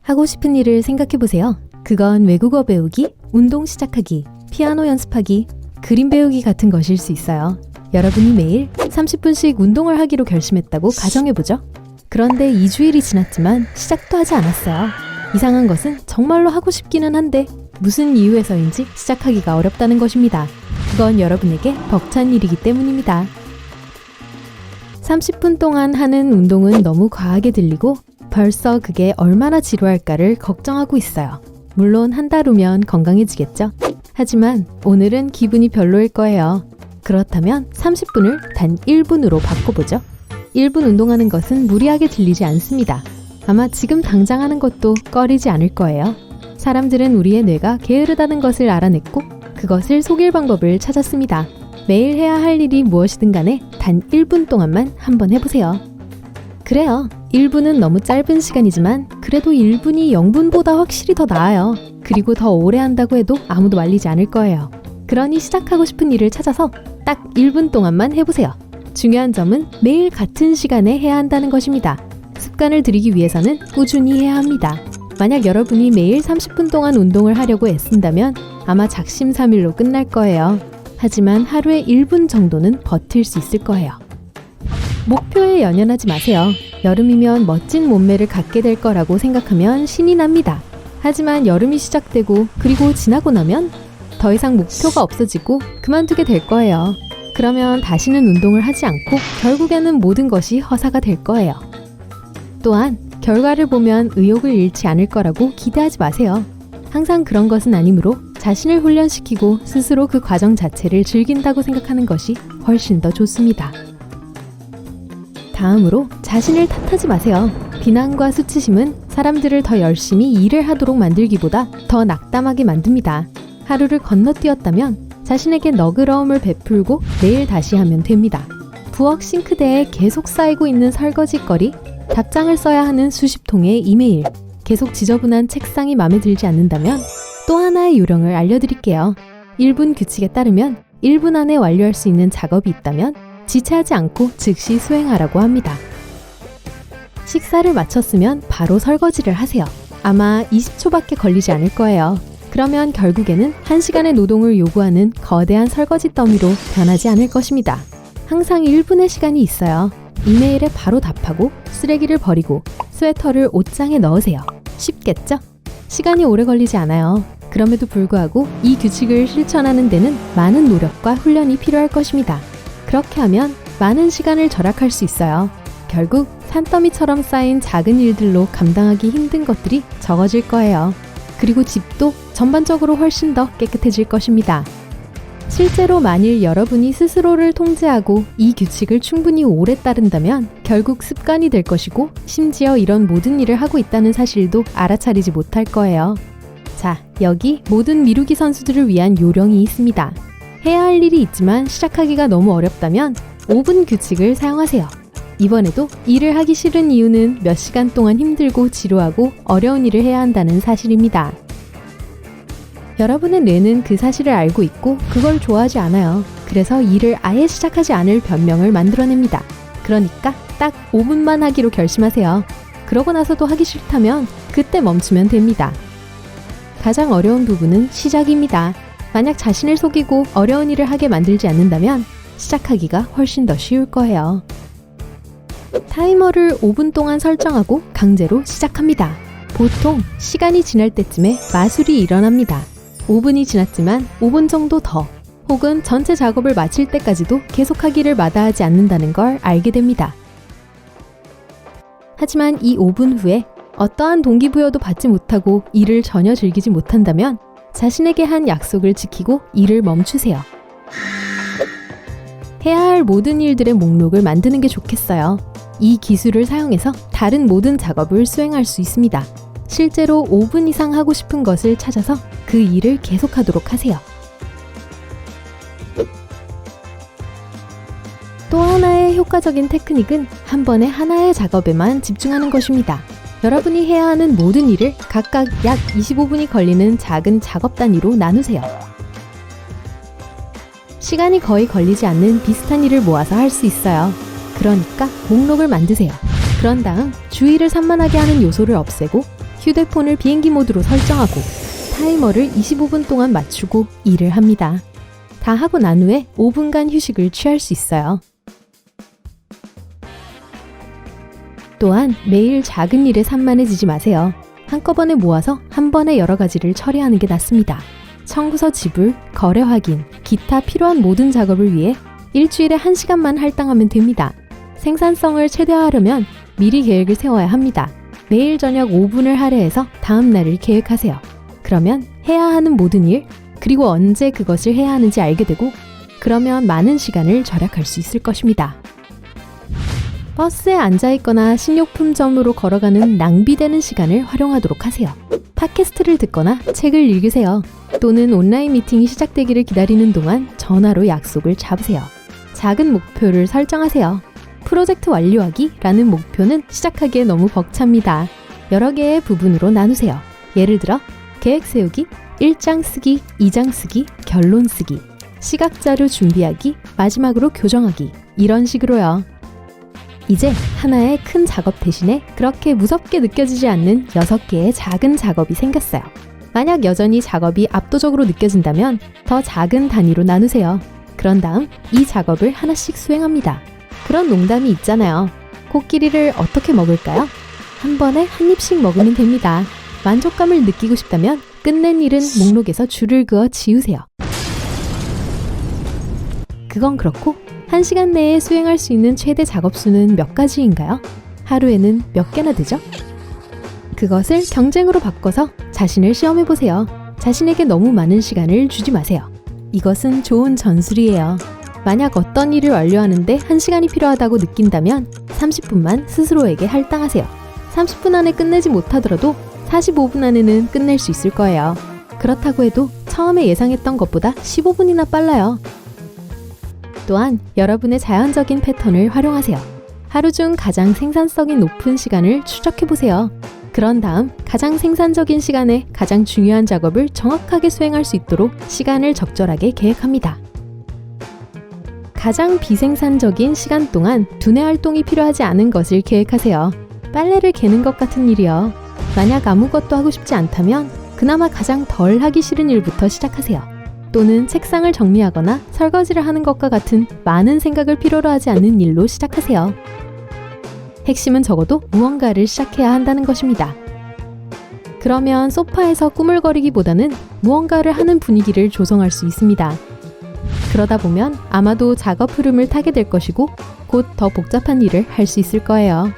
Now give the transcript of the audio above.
하고 싶은 일을 생각해보세요. 그건 외국어 배우기, 운동 시작하기, 피아노 연습하기, 그림 배우기 같은 것일 수 있어요. 여러분이 매일 30분씩 운동을 하기로 결심했다고 가정해보죠. 그런데 2주일이 지났지만 시작도 하지 않았어요. 이상한 것은 정말로 하고 싶기는 한데 무슨 이유에서인지 시작하기가 어렵다는 것입니다. 그건 여러분에게 벅찬 일이기 때문입니다. 30분 동안 하는 운동은 너무 과하게 들리고 벌써 그게 얼마나 지루할까를 걱정하고 있어요. 물론 한 달 후면 건강해지겠죠? 하지만 오늘은 기분이 별로일 거예요. 그렇다면 30분을 단 1분으로 바꿔보죠. 1분 운동하는 것은 무리하게 들리지 않습니다. 아마 지금 당장 하는 것도 꺼리지 않을 거예요. 사람들은 우리의 뇌가 게으르다는 것을 알아냈고 그것을 속일 방법을 찾았습니다. 매일 해야 할 일이 무엇이든 간에 단 1분 동안만 한번 해보세요. 그래요. 1분은 너무 짧은 시간이지만 그래도 1분이 0분보다 확실히 더 나아요. 그리고 더 오래 한다고 해도 아무도 말리지 않을 거예요. 그러니 시작하고 싶은 일을 찾아서 딱 1분 동안만 해보세요. 중요한 점은 매일 같은 시간에 해야 한다는 것입니다. 습관을 들이기 위해서는 꾸준히 해야 합니다. 만약 여러분이 매일 30분 동안 운동을 하려고 애쓴다면 아마 작심삼일로 끝날 거예요. 하지만 하루에 1분 정도는 버틸 수 있을 거예요. 목표에 연연하지 마세요. 여름이면 멋진 몸매를 갖게 될 거라고 생각하면 신이 납니다. 하지만 여름이 시작되고 그리고 지나고 나면 더 이상 목표가 없어지고 그만두게 될 거예요. 그러면 다시는 운동을 하지 않고 결국에는 모든 것이 허사가 될 거예요. 또한 결과를 보면 의욕을 잃지 않을 거라고 기대하지 마세요. 항상 그런 것은 아니므로 자신을 훈련시키고 스스로 그 과정 자체를 즐긴다고 생각하는 것이 훨씬 더 좋습니다. 다음으로 자신을 탓하지 마세요. 비난과 수치심은 사람들을 더 열심히 일을 하도록 만들기보다 더 낙담하게 만듭니다. 하루를 건너뛰었다면 자신에게 너그러움을 베풀고 내일 다시 하면 됩니다. 부엌 싱크대에 계속 쌓이고 있는 설거지거리, 답장을 써야 하는 수십 통의 이메일, 계속 지저분한 책상이 마음에 들지 않는다면 또 하나의 요령을 알려드릴게요. 1분 규칙에 따르면 1분 안에 완료할 수 있는 작업이 있다면 지체하지 않고 즉시 수행하라고 합니다. 식사를 마쳤으면 바로 설거지를 하세요. 아마 20초밖에 걸리지 않을 거예요. 그러면 결국에는 1시간의 노동을 요구하는 거대한 설거지 더미로 변하지 않을 것입니다. 항상 1분의 시간이 있어요. 이메일에 바로 답하고 쓰레기를 버리고 스웨터를 옷장에 넣으세요. 쉽겠죠? 시간이 오래 걸리지 않아요. 그럼에도 불구하고 이 규칙을 실천하는 데는 많은 노력과 훈련이 필요할 것입니다. 그렇게 하면 많은 시간을 절약할 수 있어요. 결국 산더미처럼 쌓인 작은 일들로 감당하기 힘든 것들이 적어질 거예요. 그리고 집도 전반적으로 훨씬 더 깨끗해질 것입니다. 실제로 만일 여러분이 스스로를 통제하고 이 규칙을 충분히 오래 따른다면 결국 습관이 될 것이고 심지어 이런 모든 일을 하고 있다는 사실도 알아차리지 못할 거예요. 자, 여기 모든 미루기 선수들을 위한 요령이 있습니다. 해야 할 일이 있지만 시작하기가 너무 어렵다면 5분 규칙을 사용하세요. 이번에도 일을 하기 싫은 이유는 몇 시간 동안 힘들고 지루하고 어려운 일을 해야 한다는 사실입니다. 여러분의 뇌는 그 사실을 알고 있고 그걸 좋아하지 않아요. 그래서 일을 아예 시작하지 않을 변명을 만들어냅니다. 그러니까 딱 5분만 하기로 결심하세요. 그러고 나서도 하기 싫다면 그때 멈추면 됩니다. 가장 어려운 부분은 시작입니다. 만약 자신을 속이고 어려운 일을 하게 만들지 않는다면 시작하기가 훨씬 더 쉬울 거예요. 타이머를 5분 동안 설정하고 강제로 시작합니다. 보통 시간이 지날 때쯤에 마술이 일어납니다. 5분이 지났지만 5분 정도 더, 혹은 전체 작업을 마칠 때까지도 계속하기를 마다하지 않는다는 걸 알게 됩니다. 하지만 이 5분 후에 어떠한 동기부여도 받지 못하고 일을 전혀 즐기지 못한다면 자신에게 한 약속을 지키고 일을 멈추세요. 해야 할 모든 일들의 목록을 만드는 게 좋겠어요. 이 기술을 사용해서 다른 모든 작업을 수행할 수 있습니다. 실제로 5분 이상 하고 싶은 것을 찾아서 그 일을 계속하도록 하세요. 또 하나의 효과적인 테크닉은 한 번에 하나의 작업에만 집중하는 것입니다. 여러분이 해야 하는 모든 일을 각각 약 25분이 걸리는 작은 작업 단위로 나누세요. 시간이 거의 걸리지 않는 비슷한 일을 모아서 할 수 있어요. 그러니까 목록을 만드세요. 그런 다음 주의를 산만하게 하는 요소를 없애고 휴대폰을 비행기 모드로 설정하고 타이머를 25분 동안 맞추고 일을 합니다. 다 하고 난 후에 5분간 휴식을 취할 수 있어요. 또한 매일 작은 일에 산만해지지 마세요. 한꺼번에 모아서 한 번에 여러 가지를 처리하는 게 낫습니다. 청구서 지불, 거래 확인, 기타 필요한 모든 작업을 위해 일주일에 1시간만 할당하면 됩니다. 생산성을 최대화하려면 미리 계획을 세워야 합니다. 매일 저녁 5분을 할애해서 다음 날을 계획하세요. 그러면 해야 하는 모든 일, 그리고 언제 그것을 해야 하는지 알게 되고, 그러면 많은 시간을 절약할 수 있을 것입니다. 버스에 앉아있거나 식료품점으로 걸어가는 낭비되는 시간을 활용하도록 하세요. 팟캐스트를 듣거나 책을 읽으세요. 또는 온라인 미팅이 시작되기를 기다리는 동안 전화로 약속을 잡으세요. 작은 목표를 설정하세요. 프로젝트 완료하기라는 목표는 시작하기에 너무 벅찹니다. 여러 개의 부분으로 나누세요. 예를 들어 계획 세우기, 1장 쓰기, 2장 쓰기, 결론 쓰기, 시각자료 준비하기, 마지막으로 교정하기, 이런 식으로요. 이제 하나의 큰 작업 대신에 그렇게 무섭게 느껴지지 않는 6개의 작은 작업이 생겼어요. 만약 여전히 작업이 압도적으로 느껴진다면 더 작은 단위로 나누세요. 그런 다음 이 작업을 하나씩 수행합니다. 그런 농담이 있잖아요. 코끼리를 어떻게 먹을까요? 한 번에 한 입씩 먹으면 됩니다. 만족감을 느끼고 싶다면 끝낸 일은 목록에서 줄을 그어 지우세요. 그건 그렇고 1시간 내에 수행할 수 있는 최대 작업수는 몇 가지인가요? 하루에는 몇 개나 되죠? 그것을 경쟁으로 바꿔서 자신을 시험해보세요. 자신에게 너무 많은 시간을 주지 마세요. 이것은 좋은 전술이에요. 만약 어떤 일을 완료하는데 1시간이 필요하다고 느낀다면 30분만 스스로에게 할당하세요. 30분 안에 끝내지 못하더라도 45분 안에는 끝낼 수 있을 거예요. 그렇다고 해도 처음에 예상했던 것보다 15분이나 빨라요. 또한 여러분의 자연적인 패턴을 활용하세요. 하루 중 가장 생산성이 높은 시간을 추적해보세요. 그런 다음 가장 생산적인 시간에 가장 중요한 작업을 정확하게 수행할 수 있도록 시간을 적절하게 계획합니다. 가장 비생산적인 시간 동안 두뇌 활동이 필요하지 않은 것을 계획하세요. 빨래를 개는 것 같은 일이요. 만약 아무것도 하고 싶지 않다면 그나마 가장 덜 하기 싫은 일부터 시작하세요. 또는 책상을 정리하거나 설거지를 하는 것과 같은 많은 생각을 필요로 하지 않는 일로 시작하세요. 핵심은 적어도 무언가를 시작해야 한다는 것입니다. 그러면 소파에서 꾸물거리기보다는 무언가를 하는 분위기를 조성할 수 있습니다. 그러다 보면 아마도 작업 흐름을 타게 될 것이고 곧 더 복잡한 일을 할 수 있을 거예요.